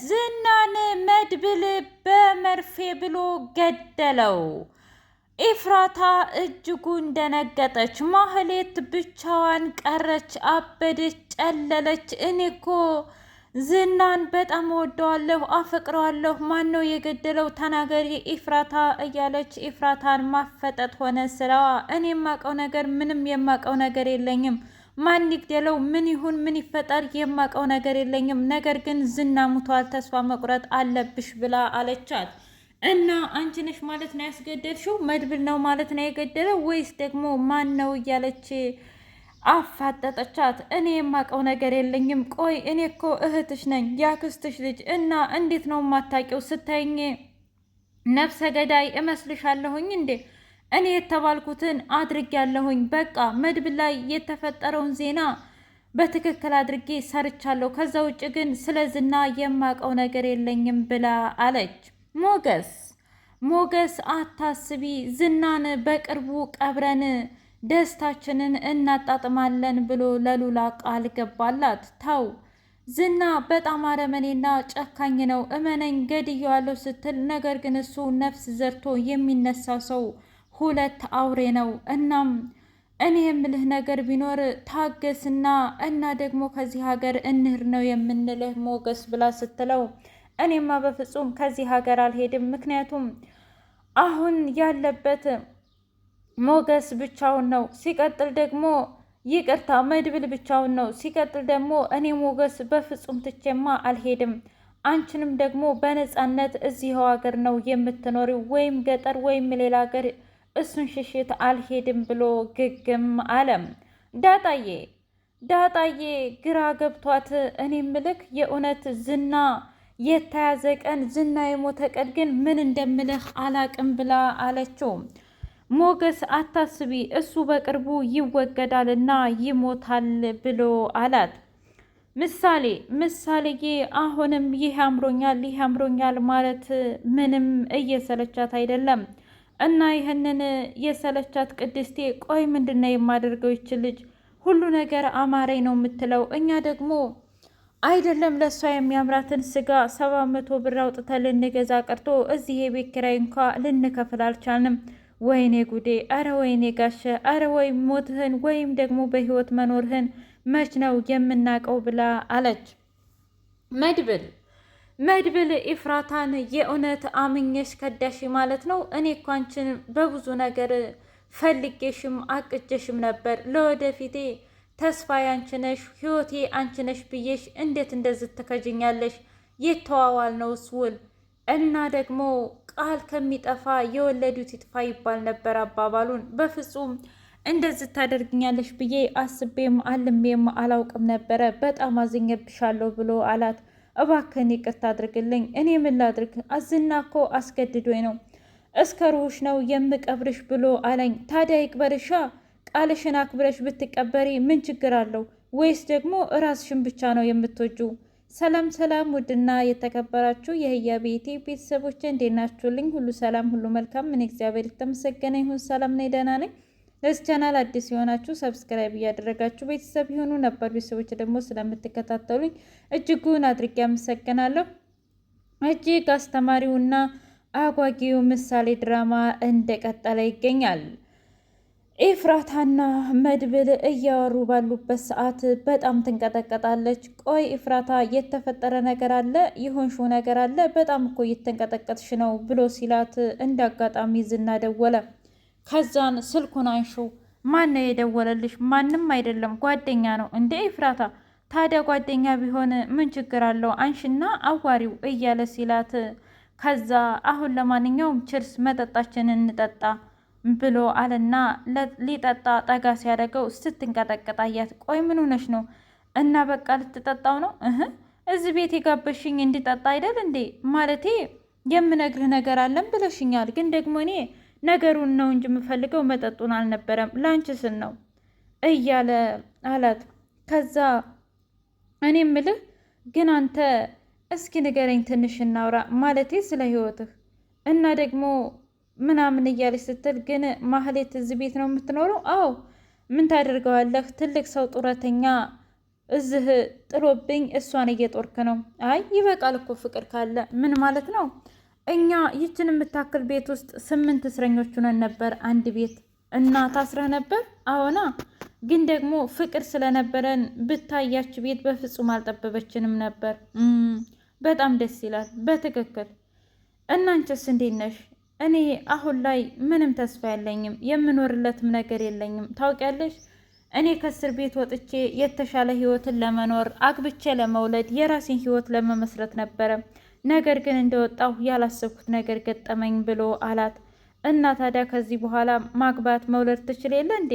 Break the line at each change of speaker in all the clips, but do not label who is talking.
ዝናን መድብል በመርፌ ብሎ ገደለው። ኤፍራታ እጅጉን ደነገጠች። ማህሌት ብቻዋን ቀረች፣ አበደች፣ ጨለለች። እኔ እኮ ዝናን በጣም እወደዋለሁ፣ አፈቅረዋለሁ። ማን ነው የገደለው? ተናገሪ ኤፍራታ እያለች ኤፍራታን ማፈጠጥ ሆነ ስራዋ። እኔ የማውቀው ነገር ምንም የማውቀው ነገር የለኝም። ማን ይግደለው? ምን ይሁን ምን ይፈጠር? የማውቀው ነገር የለኝም። ነገር ግን ዝና ሙቷል፣ ተስፋ መቁረጥ አለብሽ ብላ አለቻት። እና አንቺ ነሽ ማለት ነው ያስገደልሽው? መድብል ነው ማለት ነው የገደለው ወይስ ደግሞ ማን ነው እያለች አፋጠጠቻት። እኔ የማውቀው ነገር የለኝም። ቆይ እኔ እኮ እህትሽ ነኝ፣ ያክስትሽ ልጅ እና እንዴት ነው የማታውቂው? ስታይኝ ነፍሰ ገዳይ እመስልሻለሁኝ እንዴ? እኔ የተባልኩትን አድርጌያለሁኝ። በቃ መድብል ላይ የተፈጠረውን ዜና በትክክል አድርጌ ሰርቻለሁ። ከዛ ውጭ ግን ስለ ዝና የማውቀው ነገር የለኝም ብላ አለች። ሞገስ አታስቢ፣ ዝናን በቅርቡ ቀብረን ደስታችንን እናጣጥማለን ብሎ ለሉላ ቃል ገባላት። ተው ዝና በጣም አረመኔና ጨካኝ ነው፣ እመነኝ ገድየዋለሁ ስትል፣ ነገር ግን እሱ ነፍስ ዘርቶ የሚነሳ ሰው ሁለት አውሬ ነው። እናም እኔ የምልህ ነገር ቢኖር ታገስና እና ደግሞ ከዚህ ሀገር እንሂድ ነው የምንልህ ሞገስ ብላ ስትለው፣ እኔማ በፍጹም ከዚህ ሀገር አልሄድም። ምክንያቱም አሁን ያለበት ሞገስ ብቻውን ነው። ሲቀጥል ደግሞ ይቅርታ መድብል ብቻውን ነው። ሲቀጥል ደግሞ እኔ ሞገስ በፍጹም ትቼማ አልሄድም። አንቺንም ደግሞ በነፃነት እዚህው ሀገር ነው የምትኖሪው፣ ወይም ገጠር ወይም ሌላ ሀገር፣ እሱን ሽሽት አልሄድም ብሎ ግግም አለም። ዳጣዬ ግራ ገብቷት፣ እኔ ምልክ የእውነት ዝና የተያዘ ቀን ዝና የሞተ ቀን ግን ምን እንደምልህ አላቅም ብላ አለችው። ሞገስ አታስቢ፣ እሱ በቅርቡ ይወገዳልና ይሞታል ብሎ አላት። ምሳሌዬ አሁንም ይህ አምሮኛል ማለት ምንም እየሰለቻት አይደለም። እና ይህንን የሰለቻት ቅድስቴ ቆይ ምንድነው የማደርገው? ይችል ልጅ ሁሉ ነገር አማረኝ ነው የምትለው። እኛ ደግሞ አይደለም ለእሷ የሚያምራትን ስጋ 700 ብር አውጥተን ልንገዛ ቀርቶ እዚህ የቤት ኪራይ እንኳ ልንከፍል አልቻልንም። ወይኔ ጉዴ! አረ ወይኔ ጋሸ! አረ ወይም ሞትህን ወይም ደግሞ በህይወት መኖርህን መች ነው የምናውቀው ብላ አለች። መድብል ኢፍራታን የእውነት አምኜሽ ከዳሽ ማለት ነው? እኔ እኮ አንቺን በብዙ ነገር ፈልጌሽም አቅጀሽም ነበር። ለወደፊቴ ተስፋ አንቺ ነሽ፣ ህይወቴ አንቺ ነሽ ብዬሽ እንዴት እንደዚህ ትከጅኛለሽ? የተዋዋል ነው ውል እና ደግሞ ቃል ከሚጠፋ የወለዱት ይጥፋ ይባል ነበር አባባሉን። በፍጹም እንደዚህ ታደርግኛለሽ ብዬ አስቤም አልሜም አላውቅም ነበረ። በጣም አዝኜብሻለሁ ብሎ አላት። እባክህን ይቅርታ አድርግልኝ። እኔ ምን ላድርግ? ዝና እኮ አስገድዶኝ ነው። እስከ ሩህሽ ነው የምቀብርሽ ብሎ አለኝ። ታዲያ ይቅበርሻ። ቃልሽን አክብረሽ ብትቀበሪ ምን ችግር አለው? ወይስ ደግሞ ራስሽን ብቻ ነው የምትወጁ? ሰላም ውድና የተከበራችሁ የህያ ቤቴ ቤተሰቦች እንዴት ናችሁልኝ? ሁሉ ሰላም፣ ሁሉ መልካም። ምን እግዚአብሔር የተመሰገነ ይሁን። ሰላም ነኝ፣ ደህና ነኝ። ለዚህ ቻናል አዲስ የሆናችሁ ሰብስክራይብ እያደረጋችሁ ቤተሰብ የሆኑ ነበር ቤተሰቦች ደግሞ ስለምትከታተሉኝ እጅጉን አድርጌ አመሰግናለሁ። እጅግ አስተማሪውና አጓጊው ምሳሌ ድራማ እንደቀጠለ ይገኛል። ኤፍራታና መድብል እያወሩ ባሉበት ሰዓት በጣም ትንቀጠቀጣለች። ቆይ ኤፍራታ የተፈጠረ ነገር አለ? የሆንሽው ነገር አለ? በጣም እኮ እየተንቀጠቀጥሽ ነው ብሎ ሲላት እንደ አጋጣሚ ዝና ደወለ። ከዛን ስልኩን አንሺው። ማን ነው የደወለልሽ? ማንም አይደለም ጓደኛ ነው። እንደ ኤፍራታ ታዲያ ጓደኛ ቢሆን ምን ችግር አለው? አንሺና አዋሪው እያለ ሲላት ከዛ አሁን ለማንኛውም ችርስ መጠጣችንን እንጠጣ ብሎ አለና ሊጠጣ ጠጋ ሲያደርገው ስትንቀጠቀጥ አያት። ቆይ ምን ሆነሽ ነው? እና በቃ ልትጠጣው ነው? እዚህ ቤት የጋበሽኝ እንዲጠጣ አይደል እንዴ? ማለቴ የምነግርህ ነገር አለን ብለሽኛል፣ ግን ደግሞ እኔ ነገሩን ነው እንጂ የምፈልገው መጠጡን አልነበረም፣ ላንቺ ስል ነው እያለ አላት። ከዛ እኔ ምልህ ግን አንተ እስኪ ንገረኝ ትንሽ እናውራ፣ ማለቴ ስለ ህይወትህ እና ደግሞ ምናምን እያለች ስትል፣ ግን ማህሌት እዚህ ቤት ነው የምትኖረው? አዎ ምን ታደርገዋለህ? ትልቅ ሰው ጡረተኛ እዚህ ጥሎብኝ እሷን እየጦርክ ነው። አይ ይበቃል እኮ ፍቅር ካለ ምን ማለት ነው? እኛ ይችን የምታክል ቤት ውስጥ 8 እስረኞች ሆነን ነበር አንድ ቤት እና ታስረህ ነበር። አዎና፣ ግን ደግሞ ፍቅር ስለነበረን ብታያች ቤት በፍጹም አልጠበበችንም ነበር። በጣም ደስ ይላል። በትክክል። እናንቸስ እንዴት ነሽ? እኔ አሁን ላይ ምንም ተስፋ የለኝም፣ የምኖርለትም ነገር የለኝም። ታውቂያለሽ፣ እኔ ከእስር ቤት ወጥቼ የተሻለ ህይወትን ለመኖር አግብቼ ለመውለድ የራሴን ህይወት ለመመስረት ነበረ። ነገር ግን እንደወጣሁ ያላሰብኩት ነገር ገጠመኝ ብሎ አላት። እና ታዲያ ከዚህ በኋላ ማግባት መውለድ ትችል የለ እንዴ?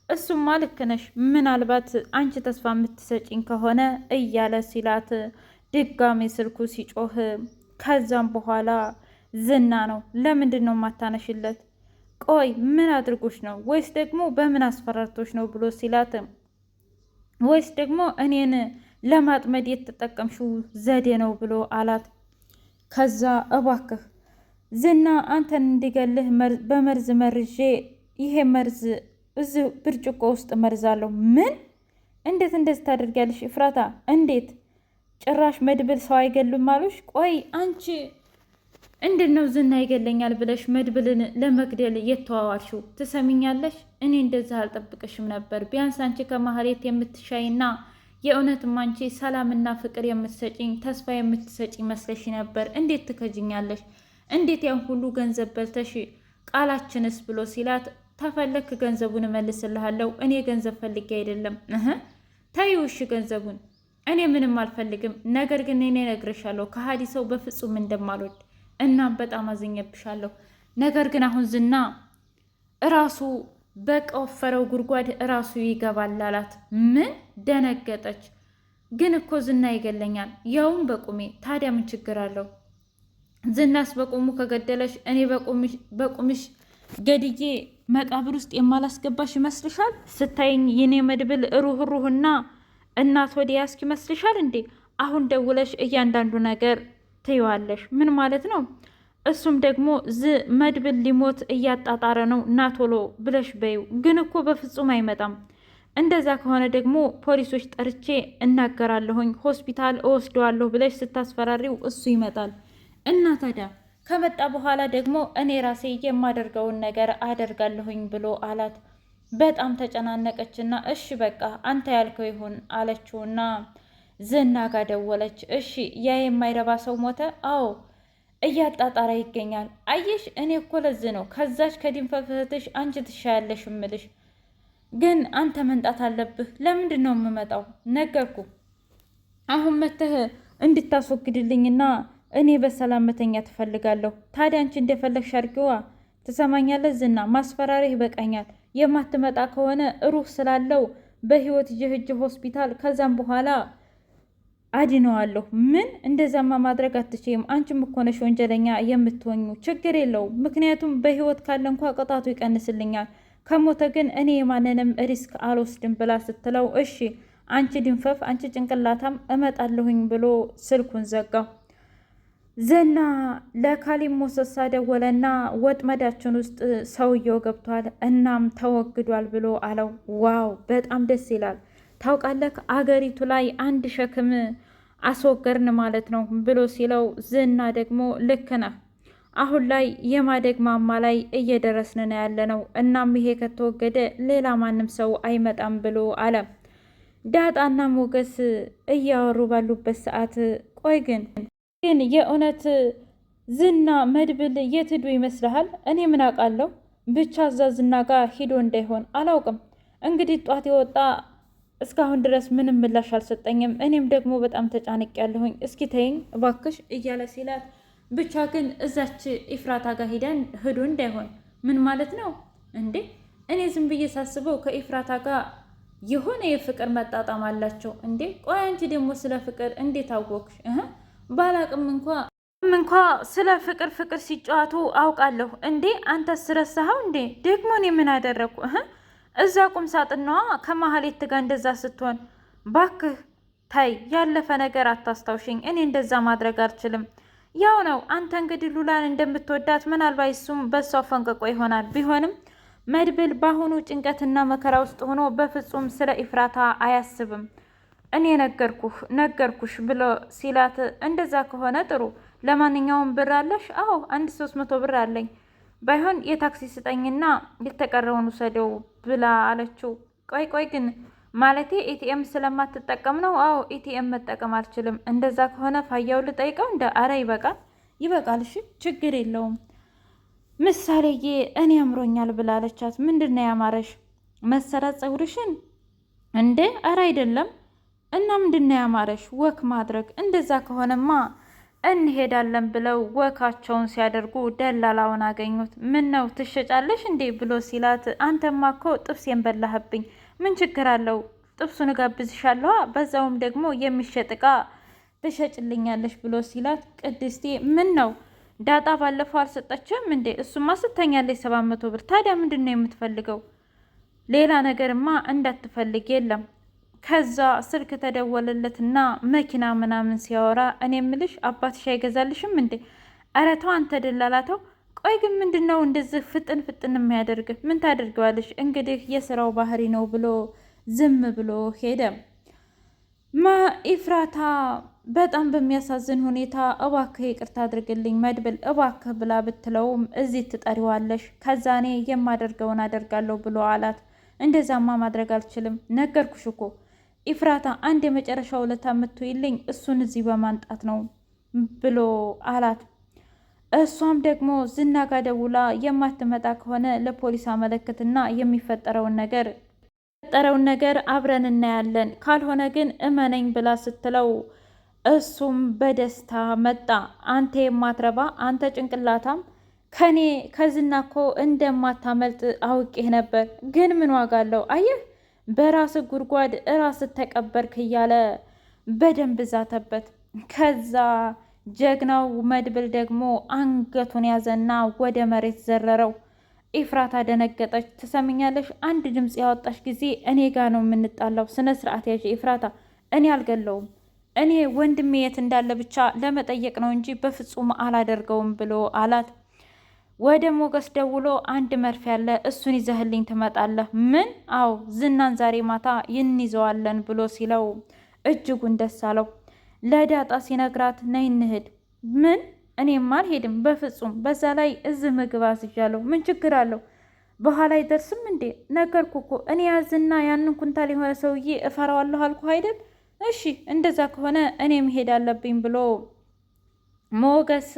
እሱማ ልክ ነሽ፣ ምናልባት አንቺ ተስፋ የምትሰጪኝ ከሆነ እያለ ሲላት ድጋሜ ስልኩ ሲጮህ፣ ከዛም በኋላ ዝና ነው። ለምንድን ነው የማታነሽለት? ቆይ ምን አድርጎሽ ነው? ወይስ ደግሞ በምን አስፈራርቶሽ ነው ብሎ ሲላት፣ ወይስ ደግሞ እኔን ለማጥመድ የተጠቀምሽው ዘዴ ነው ብሎ አላት። ከዛ እባክህ ዝና አንተን እንዲገልህ በመርዝ መርዤ፣ ይሄ መርዝ እዚህ ብርጭቆ ውስጥ መርዛለሁ። ምን? እንዴት እንደዚህ ታደርጊያለሽ ኤፍራታ? እንዴት ጭራሽ መድብል ሰው አይገሉም አሉሽ? ቆይ አንቺ እንዴት ነው ዝና ይገለኛል ብለሽ መድብልን ለመግደል የተዋዋልሽው? ትሰሚኛለሽ? እኔ እንደዚህ አልጠብቅሽም ነበር። ቢያንስ አንቺ ከማህሌት የምትሻይና የእውነትም አንቺ ሰላምና ፍቅር የምትሰጪኝ ተስፋ የምትሰጪ መስለሽ ነበር። እንዴት ትከጅኛለሽ? እንዴት ያን ሁሉ ገንዘብ በልተሽ ቃላችንስ ብሎ ሲላት፣ ተፈለክ ገንዘቡን እመልስልሃለሁ። እኔ ገንዘብ ፈልጌ አይደለም። ተይው እሺ ገንዘቡን፣ እኔ ምንም አልፈልግም። ነገር ግን እኔ እነግርሻለሁ ከሀዲ ሰው በፍጹም እንደማልወድ። እናም በጣም አዝኜብሻለሁ። ነገር ግን አሁን ዝና እራሱ በቆፈረው ጉድጓድ እራሱ ይገባል አላት። ምን? ደነገጠች። ግን እኮ ዝና ይገለኛል፣ ያውም በቁሜ። ታዲያ ምን ችግር አለው? ዝናስ በቁሙ ከገደለሽ እኔ በቁምሽ ገድዬ መቃብር ውስጥ የማላስገባሽ ይመስልሻል? ስታይኝ የኔ መድብል ሩህሩህና እናት ወዲያ ያስክ ይመስልሻል እንዴ? አሁን ደውለሽ እያንዳንዱ ነገር ትይዋለሽ። ምን ማለት ነው? እሱም ደግሞ መድብል ሊሞት እያጣጣረ ነው ና ቶሎ ብለሽ በይው። ግን እኮ በፍጹም አይመጣም። እንደዛ ከሆነ ደግሞ ፖሊሶች ጠርቼ እናገራለሁኝ፣ ሆስፒታል እወስደዋለሁ ብለሽ ስታስፈራሪው እሱ ይመጣል። እና ታዲያ ከመጣ በኋላ ደግሞ እኔ ራሴ የማደርገውን ነገር አደርጋለሁኝ ብሎ አላት። በጣም ተጨናነቀችና እሺ በቃ አንተ ያልከው ይሁን አለችውና ዝና ጋር ደወለች። እሺ ያ የማይረባ ሰው ሞተ? አዎ እያጣጣረ ይገኛል። አየሽ እኔ እኮ ለዚህ ነው ከዛች ከድንፈፍትሽ አንቺ ትሻያለሽ እምልሽ። ግን አንተ መንጣት አለብህ። ለምንድን ነው የምመጣው? ነገርኩ። አሁን መተህ እንድታስወግድልኝና እኔ በሰላም መተኛ ትፈልጋለሁ። ታዲያ አንቺ እንደፈለግሽ አድርጊዋ። ትሰማኛለህ ዝና? ማስፈራሪህ ይበቃኛል። የማትመጣ ከሆነ ሩህ ስላለው በህይወት ይህጅ ሆስፒታል፣ ከዛም በኋላ አድነዋለሁ። ምን? እንደዛማ ማድረግ አትችይም። አንቺም እኮ ነሽ ወንጀለኛ የምትሆኙ። ችግር የለውም፣ ምክንያቱም በህይወት ካለ እንኳ ቅጣቱ ይቀንስልኛል። ከሞተ ግን እኔ የማንንም ሪስክ አልወስድም ብላ ስትለው፣ እሺ አንቺ ድንፈፍ፣ አንቺ ጭንቅላታም እመጣለሁኝ ብሎ ስልኩን ዘጋው። ዝና ለካሊብ ሞሰሳ ደወለና ወጥመዳችን ውስጥ ሰውየው ገብቷል፣ እናም ተወግዷል ብሎ አለው። ዋው በጣም ደስ ይላል። ታውቃለህ አገሪቱ ላይ አንድ ሸክም አስወገርን ማለት ነው ብሎ ሲለው፣ ዝና ደግሞ ልክ ነህ፣ አሁን ላይ የማደግ ማማ ላይ እየደረስን ነው ያለነው። እናም ይሄ ከተወገደ ሌላ ማንም ሰው አይመጣም ብሎ አለ። ዳጣና ሞገስ እያወሩ ባሉበት ሰዓት ቆይ ግን የእውነት ዝና መድብል የት ሄዶ ይመስልሃል? እኔ ምን አውቃለሁ፣ ብቻ እዛ ዝና ጋር ሂዶ እንዳይሆን አላውቅም። እንግዲህ ጧት የወጣ እስካሁን ድረስ ምንም ምላሽ አልሰጠኝም። እኔም ደግሞ በጣም ተጨንቄ ያለሁኝ። እስኪ ተይኝ እባክሽ እያለ ሲላት፣ ብቻ ግን እዛች ኢፍራታ ጋር ሂዶ እንዳይሆን። ምን ማለት ነው እንዴ? እኔ ዝም ብዬ ሳስበው ከኢፍራታ ጋር የሆነ የፍቅር መጣጣም አላቸው እንዴ? ቆይ አንቺ ደግሞ ስለ ፍቅር እንዴት አወቅሽ? ባላቅም እንኳ ስለ ፍቅር ሲጫወቱ አውቃለሁ። እንዴ አንተ ስረሳኸው እንዴ? ደግሞ እኔ ምን አደረግኩ? እዛ ቁም ሳጥናዋ ከማህሌት ጋር እንደዛ ስትሆን፣ ባክህ ታይ፣ ያለፈ ነገር አታስታውሽኝ። እኔ እንደዛ ማድረግ አልችልም። ያው ነው አንተ እንግዲህ ሉላን እንደምትወዳት ምናልባት እሱም በሷ ፈንቅቆ ይሆናል። ቢሆንም መድብል በአሁኑ ጭንቀትና መከራ ውስጥ ሆኖ በፍጹም ስለ ኢፍራታ አያስብም። እኔ ነገርኩሽ ብሎ ሲላት፣ እንደዛ ከሆነ ጥሩ። ለማንኛውም ብር አለሽ? አዎ 300 ብር አለኝ። ባይሆን የታክሲ ስጠኝና የተቀረውን ውሰደው ብላ አለችው። ቆይ ግን ማለቴ ኤቲኤም ስለማትጠቀም ነው? አዎ ኤቲኤም መጠቀም አልችልም። እንደዛ ከሆነ ፋያው ልጠይቀው እንደ አረ ይበቃል። እሺ ችግር የለውም ምሳሌዬ፣ እኔ አምሮኛል ብላለቻት። ምንድን ነው ያማረሽ? መሰራት ፀጉርሽን እንዴ? አረ አይደለም። እና ምንድን ነው ያማረሽ? ወክ ማድረግ። እንደዛ ከሆነማ እንሄዳለን ብለው ወካቸውን ሲያደርጉ ደላላውን አገኙት። ምን ነው ትሸጫለሽ እንዴ ብሎ ሲላት፣ አንተማ እኮ ጥብሴን በላህብኝ። ምን ችግር አለው? ጥብሱን እጋብዝሻለሁ፣ በዛውም ደግሞ የሚሸጥ እቃ ትሸጭልኛለሽ ብሎ ሲላት፣ ቅድስቴ ምን ነው ዳጣ ባለፈው አልሰጠችም እንዴ? እሱማ ስተኛለች 700 ብር። ታዲያ ምንድን ነው የምትፈልገው? ሌላ ነገርማ እንዳትፈልግ የለም። ከዛ ስልክ ተደወለለትና መኪና ምናምን ሲያወራ፣ እኔ ምልሽ አባትሽ አይገዛልሽም እንዴ? ኧረ ተው አንተ ደላላተው። ቆይ ግን ምንድን ነው እንደዚህ ፍጥን የሚያደርግ? ምን ታደርገዋለሽ እንግዲህ የስራው ባህሪ ነው ብሎ ዝም ብሎ ሄደ። ኢፍራታ በጣም በሚያሳዝን ሁኔታ እባክህ ይቅርታ አድርግልኝ መድብል እባክህ ብላ ብትለውም እዚህ ትጠሪዋለሽ፣ ከዛ እኔ የማደርገውን አደርጋለሁ ብሎ አላት። እንደዛማ ማድረግ አልችልም፣ ነገርኩሽ እኮ ኢፍራታ፣ አንድ የመጨረሻ ውለታ የምትውይልኝ እሱን እዚህ በማንጣት ነው ብሎ አላት። እሷም ደግሞ ዝና ጋ ደውላ የማትመጣ ከሆነ ለፖሊስ አመለክትና የሚፈጠረውን ነገር አብረን እናያለን፣ ካልሆነ ግን እመነኝ ብላ ስትለው እሱም በደስታ መጣ። አንተ የማትረባ አንተ ጭንቅላታም፣ ከዝና እኮ እንደማታመልጥ አውቄህ ነበር፣ ግን ምን ዋጋ አለው? አየህ በራስ ጉድጓድ ራስ ተቀበርክ እያለ በደንብ ዛተበት። ከዛ ጀግናው መድብል ደግሞ አንገቱን ያዘና ወደ መሬት ዘረረው። ኢፍራታ ደነገጠች። ትሰምኛለሽ? አንድ ድምፅ ያወጣሽ ጊዜ እኔ ጋ ነው የምንጣላው። ስነ ስርዓት ያዥ ኢፍራታ። እኔ አልገለውም። እኔ ወንድሜ የት እንዳለ ብቻ ለመጠየቅ ነው እንጂ በፍጹም አላደርገውም ብሎ አላት። ወደ ሞገስ ደውሎ አንድ መርፌ ያለ እሱን ይዘህልኝ ትመጣለህ? ምን? አዎ ዝናን ዛሬ ማታ ይንይዘዋለን ብሎ ሲለው እጅጉን ደስ አለው። ለዳጣ ሲነግራት ነይ እንሂድ። ምን? እኔም አልሄድም በፍጹም። በዛ ላይ እዚህ ምግብ አስይዣለሁ። ምን ችግር አለው? በኋላ አይደርስም እንዴ? ነገርኩ እኮ እኔ ያዝና ያንን ኩንታል የሆነ ሰውዬ እፈራዋለሁ አልኩ አይደል? እሺ እንደዛ ከሆነ እኔ መሄድ አለብኝ ብሎ ሞገስ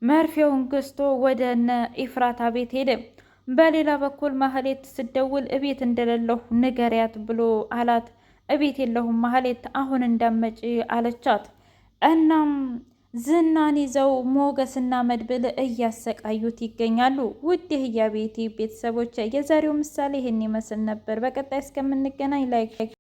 መርፌውን ገዝቶ ወደ እነ ኢፍራታ ቤት ሄደ። በሌላ በኩል ማህሌት ስደውል እቤት እንደሌለሁ ንገሪያት ብሎ አላት። እቤት የለሁም ማህሌት፣ አሁን እንዳመጪ አለቻት። እናም ዝናን ይዘው ሞገስና መድብል እያሰቃዩት ይገኛሉ። ውድ የህያ ቤቴ ቤተሰቦች የዛሬው ምሳሌ ይህን ይመስል ነበር። በቀጣይ እስከምንገናኝ ላይክ